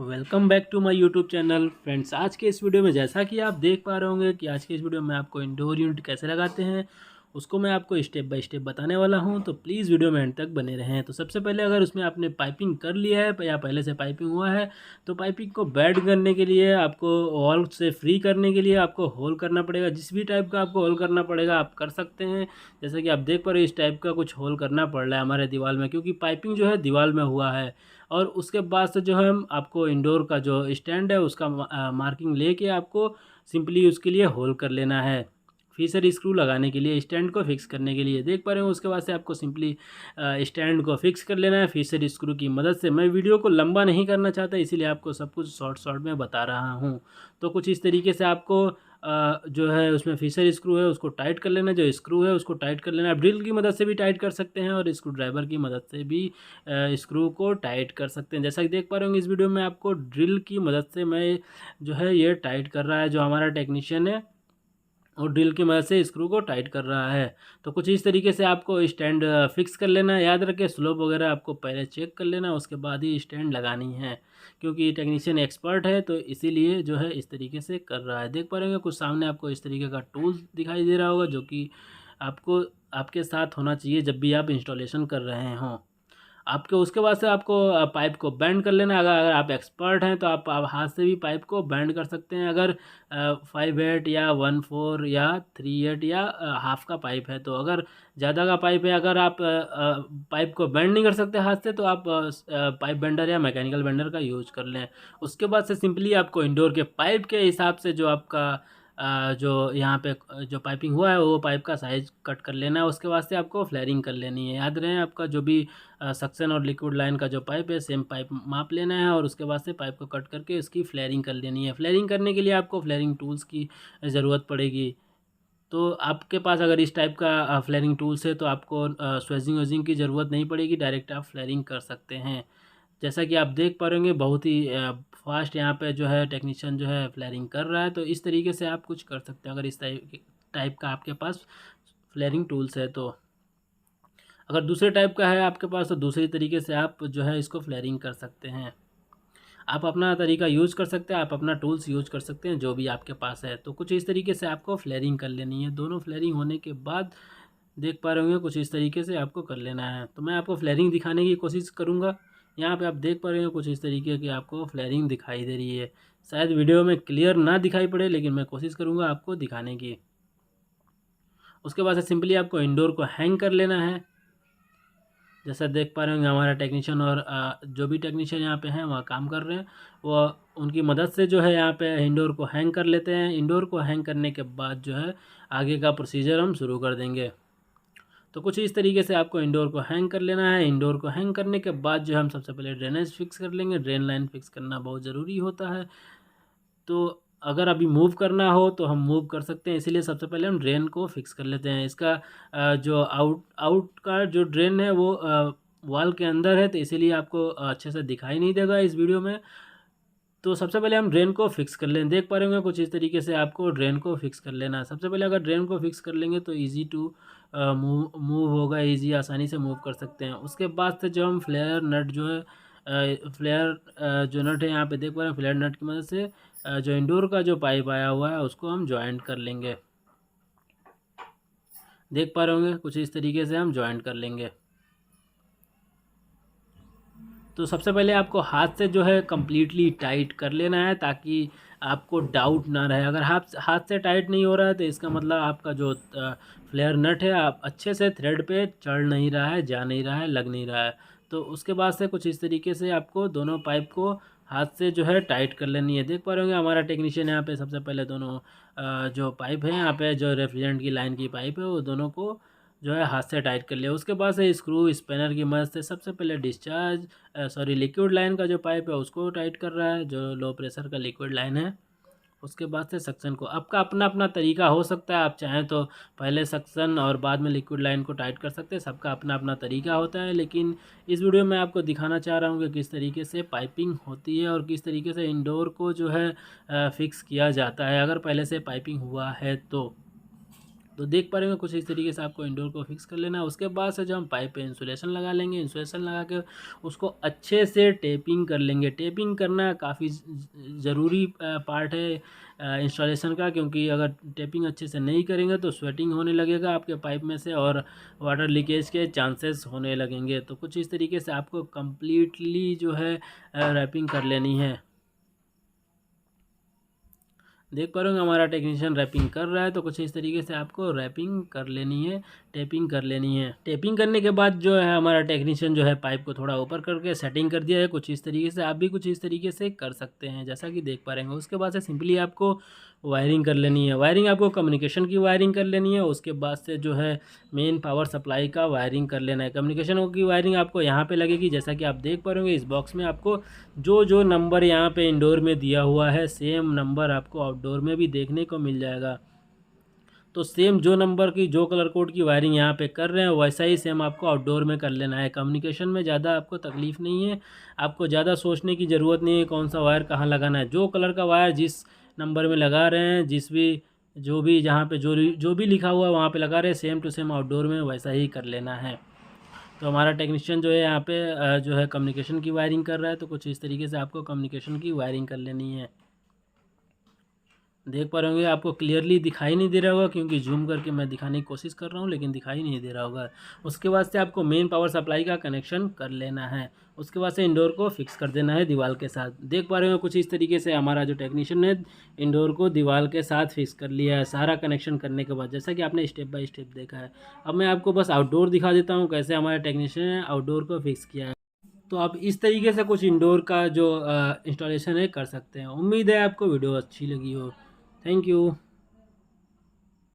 Welcome back to my YouTube channel friends. आज के इस वीडियो में जैसा कि आप देख पा रहे होंगे कि आज के इस वीडियो में आपको इंडोर यूनिट कैसे लगाते हैं उसको मैं आपको स्टेप बाय स्टेप बताने वाला हूं। तो प्लीज़ वीडियो में एंड तक बने रहें। तो सबसे पहले अगर उसमें आपने पाइपिंग कर लिया है या पहले से पाइपिंग हुआ है तो पाइपिंग को बेड करने के लिए आपको वॉल से फ्री करने के लिए आपको होल करना पड़ेगा। जिस भी टाइप का आपको होल करना पड़ेगा आप कर सकते हैं। जैसे कि आप देख पा रहे हो इस टाइप का कुछ होल करना पड़ रहा है हमारे दीवार में, क्योंकि पाइपिंग जो है दीवार में हुआ है। और उसके बाद से जो है हम आपको इंडोर का जो स्टैंड है उसका मार्किंग लेके आपको सिंपली उसके लिए होल कर लेना है फीसर स्क्रू लगाने के लिए, स्टैंड को फिक्स करने के लिए। देख पा रहे हो उसके बाद से आपको सिंपली स्टैंड को फिक्स कर लेना है फीसर स्क्रू की मदद से। मैं वीडियो को लंबा नहीं करना चाहता इसीलिए आपको सब कुछ शॉर्ट शॉर्ट में बता रहा हूँ। तो कुछ इस तरीके से आपको जो है उसमें फीसर स्क्रू है उसको टाइट कर लेना, जो स्क्रू है उसको टाइट कर लेना। आप ड्रिल की मदद से भी टाइट कर सकते हैं और स्क्रू ड्राइवर की मदद से भी स्क्रू को टाइट कर सकते हैं। जैसा कि देख पा रहे होंगे इस वीडियो में आपको ड्रिल की मदद से मैं जो है ये टाइट कर रहा है जो हमारा टेक्नीशियन है, और ड्रिल की मदद से स्क्रू को टाइट कर रहा है। तो कुछ इस तरीके से आपको स्टैंड फिक्स कर लेना है। याद रखें स्लोप वगैरह आपको पहले चेक कर लेना, उसके बाद ही स्टैंड लगानी है, क्योंकि टेक्नीशियन एक्सपर्ट है तो इसीलिए जो है इस तरीके से कर रहा है। देख पा रहे होंगे कुछ सामने आपको इस तरीके का टूल दिखाई दे रहा होगा जो कि आपको आपके साथ होना चाहिए जब भी आप इंस्टॉलेशन कर रहे हों। आपके उसके बाद से आपको पाइप को बेंड कर लेना है। अगर अगर आप एक्सपर्ट हैं तो आप हाथ से भी पाइप को बेंड कर सकते हैं। अगर 5/8 या 1/4 या 3/8 या हाफ का पाइप है, तो अगर ज़्यादा का पाइप है, अगर आप पाइप को बेंड नहीं कर सकते हाथ से तो आप पाइप बेंडर या मैकेनिकल बेंडर का यूज कर लें। उसके बाद से सिंपली आपको इंडोर के पाइप के हिसाब से जो आपका जो यहाँ पे जो पाइपिंग हुआ है वो पाइप का साइज़ कट कर लेना है। उसके बाद से आपको फ्लेयरिंग कर लेनी है। याद रहे आपका जो भी सक्शन और लिक्विड लाइन का जो पाइप है सेम पाइप माप लेना है और उसके बाद से पाइप को कट करके उसकी फ्लेयरिंग कर लेनी है। फ्लेयरिंग करने के लिए आपको फ्लेयरिंग टूल्स की ज़रूरत पड़ेगी। तो आपके पास अगर इस टाइप का फ्लेयरिंग टूल्स है तो आपको स्वेजिंग वेजिंग की ज़रूरत नहीं पड़ेगी, डायरेक्ट आप फ्लेयरिंग कर सकते हैं। जैसा कि आप देख पा रहे होंगे बहुत ही फास्ट यहाँ पे जो है टेक्नीशियन जो है फ्लेयरिंग कर रहा है। तो इस तरीके से आप कुछ कर सकते हैं अगर इस टाइप का आपके पास फ्लेयरिंग टूल्स है। तो अगर दूसरे टाइप का है आपके पास तो दूसरी तरीके से आप जो है इसको फ्लेयरिंग कर सकते हैं। आप अपना तरीका यूज़ कर सकते हैं, आप अपना टूल्स यूज़ कर सकते हैं जो भी आपके पास है। तो कुछ इस तरीके से आपको फ्लेयरिंग कर लेनी है। दोनों फ्लेयरिंग होने के बाद देख पा रहे होंगे कुछ इस तरीके से आपको कर लेना है। तो मैं आपको फ्लेयरिंग दिखाने की कोशिश करूँगा। यहाँ पे आप देख पा रहे हो कुछ इस तरीके की आपको फ्लेयरिंग दिखाई दे रही है। शायद वीडियो में क्लियर ना दिखाई पड़े लेकिन मैं कोशिश करूँगा आपको दिखाने की। उसके बाद से सिंपली आपको इंडोर को हैंग कर लेना है। जैसा देख पा रहे होंगे हमारा टेक्नीशियन और जो भी टेक्नीशियन यहाँ पे हैं वहाँ काम कर रहे हैं, वो उनकी मदद से जो है यहाँ पे इंडोर को हैंग कर लेते हैं। इंडोर को हैंग करने के बाद जो है आगे का प्रोसीजर हम शुरू कर देंगे। तो कुछ इस तरीके से आपको इंडोर को हैंग कर लेना है। इंडोर को हैंग करने के बाद जो हम सबसे पहले ड्रेनेज फिक्स कर लेंगे। ड्रेन लाइन फिक्स करना बहुत ज़रूरी होता है। तो अगर अभी मूव करना हो तो हम मूव कर सकते हैं, इसीलिए सबसे पहले हम ड्रेन को फिक्स कर लेते हैं। इसका जो आउट आउट का जो ड्रेन है वो वॉल के अंदर है तो इसीलिए आपको अच्छे से दिखाई नहीं देगा इस वीडियो में। तो सबसे पहले हम ड्रेन को फिक्स कर लें। देख पा रहे होंगे कुछ इस तरीके से आपको ड्रेन को फिक्स कर लेना है। सबसे पहले अगर ड्रेन को फिक्स कर लेंगे तो ईजी टू मूव होगा, ईजी आसानी से मूव कर सकते हैं। उसके बाद से जो हम फ्लेयर नट जो है फ्लेयर जो नट है यहाँ पे देख पा रहे हैं, फ्लेयर नट की मदद से जो इंडोर का जो पाइप आया हुआ है उसको हम जॉइंट कर लेंगे। देख पा रहे होंगे कुछ इस तरीके से हम जॉइंट कर लेंगे। तो सबसे पहले आपको हाथ से जो है कम्प्लीटली टाइट कर लेना है ताकि आपको डाउट ना रहे। अगर हाथ हाथ से टाइट नहीं हो रहा है तो इसका मतलब आपका जो फ्लेयर नट है आप अच्छे से थ्रेड पे चढ़ नहीं रहा है, जा नहीं रहा है, लग नहीं रहा है। तो उसके बाद से कुछ इस तरीके से आपको दोनों पाइप को हाथ से जो है टाइट कर लेनी है। देख पा रहे होंगे हमारा टेक्नीशियन यहाँ पे सबसे पहले दोनों जो पाइप है यहाँ पे जो रेफ्रिजरेंट की लाइन की पाइप है वो दोनों को जो है हाथ से टाइट कर लिया। उसके बाद से स्क्रू स्पैनर की मदद से सबसे पहले लिक्विड लाइन का जो पाइप है उसको टाइट कर रहा है, जो लो प्रेशर का लिक्विड लाइन है। उसके बाद से सक्शन को, आपका अपना अपना तरीका हो सकता है, आप चाहें तो पहले सक्शन और बाद में लिक्विड लाइन को टाइट कर सकते हैं। सबका अपना अपना तरीका होता है, लेकिन इस वीडियो में आपको दिखाना चाह रहा हूँ कि किस तरीके से पाइपिंग होती है और किस तरीके से इंडोर को जो है फिक्स किया जाता है अगर पहले से पाइपिंग हुआ है तो। तो देख पा रहे हैं कुछ इस तरीके से आपको इंडोर को फिक्स कर लेना है। उसके बाद से जो हम पाइप पे इंसुलेशन लगा लेंगे, इंसुलेशन लगा के उसको अच्छे से टेपिंग कर लेंगे। टेपिंग करना काफ़ी ज़रूरी पार्ट है इंस्टॉलेशन का, क्योंकि अगर टेपिंग अच्छे से नहीं करेंगे तो स्वेटिंग होने लगेगा आपके पाइप में से और वाटर लीकेज के चांसेस होने लगेंगे। तो कुछ इस तरीके से आपको कम्प्लीटली जो है रैपिंग कर लेनी है। देख पा रहे होंगे हमारा टेक्नीशियन रैपिंग कर रहा है, तो कुछ इस तरीके से आपको रैपिंग कर लेनी है, टेपिंग कर लेनी है। टेपिंग करने के बाद जो है हमारा टेक्नीशियन जो है पाइप को थोड़ा ऊपर करके सेटिंग कर दिया है। कुछ इस तरीके से आप भी कुछ इस तरीके से कर सकते हैं, जैसा कि देख पा रहे हैं। उसके बाद से सिंपली आपको वायरिंग कर लेनी है। वायरिंग आपको कम्युनिकेशन की वायरिंग कर लेनी है। उसके बाद से जो है मेन पावर सप्लाई का वायरिंग कर लेना है। कम्युनिकेशन की वायरिंग आपको यहाँ पे लगेगी, जैसा कि आप देख पा रहे होंगे इस बॉक्स में आपको जो जो नंबर यहाँ पे इंडोर में दिया हुआ है सेम नंबर आपको आउटडोर में भी देखने को मिल जाएगा। तो सेम जो नंबर की जो कलर कोड की वायरिंग यहाँ पे कर रहे हैं वैसा ही सेम आपको आउटडोर में कर लेना है। कम्युनिकेशन में ज़्यादा आपको तकलीफ़ नहीं है, आपको ज़्यादा सोचने की ज़रूरत नहीं है कौन सा वायर कहाँ लगाना है। जो कलर का वायर जिस नंबर में लगा रहे हैं, जो भी जहाँ पे जो भी लिखा हुआ है वहाँ पे लगा रहे हैं, सेम टू सेम आउटडोर में वैसा ही कर लेना है। तो हमारा टेक्नीशियन जो है यहाँ पे जो है कम्युनिकेशन की वायरिंग कर रहा है, तो कुछ इस तरीके से आपको कम्युनिकेशन की वायरिंग कर लेनी है। देख पा रहे होंगे आपको क्लियरली दिखाई नहीं दे रहा होगा, क्योंकि जूम करके मैं दिखाने की कोशिश कर रहा हूँ लेकिन दिखाई नहीं दे रहा होगा। उसके बाद से आपको मेन पावर सप्लाई का कनेक्शन कर लेना है। उसके बाद से इंडोर को फिक्स कर देना है दीवार के साथ। देख पा रहे हो कुछ इस तरीके से हमारा जो टेक्नीशियन ने इंडोर को दीवार के साथ फिक्स कर लिया है सारा कनेक्शन करने के बाद, जैसा कि आपने स्टेप बाय स्टेप देखा है। अब मैं आपको बस आउटडोर दिखा देता हूँ कैसे हमारे टेक्नीशियन ने आउटडोर को फिक्स किया है। तो आप इस तरीके से कुछ इंडोर का जो इंस्टॉलेशन है कर सकते हैं। उम्मीद है आपको वीडियो अच्छी लगी हो। Thank you.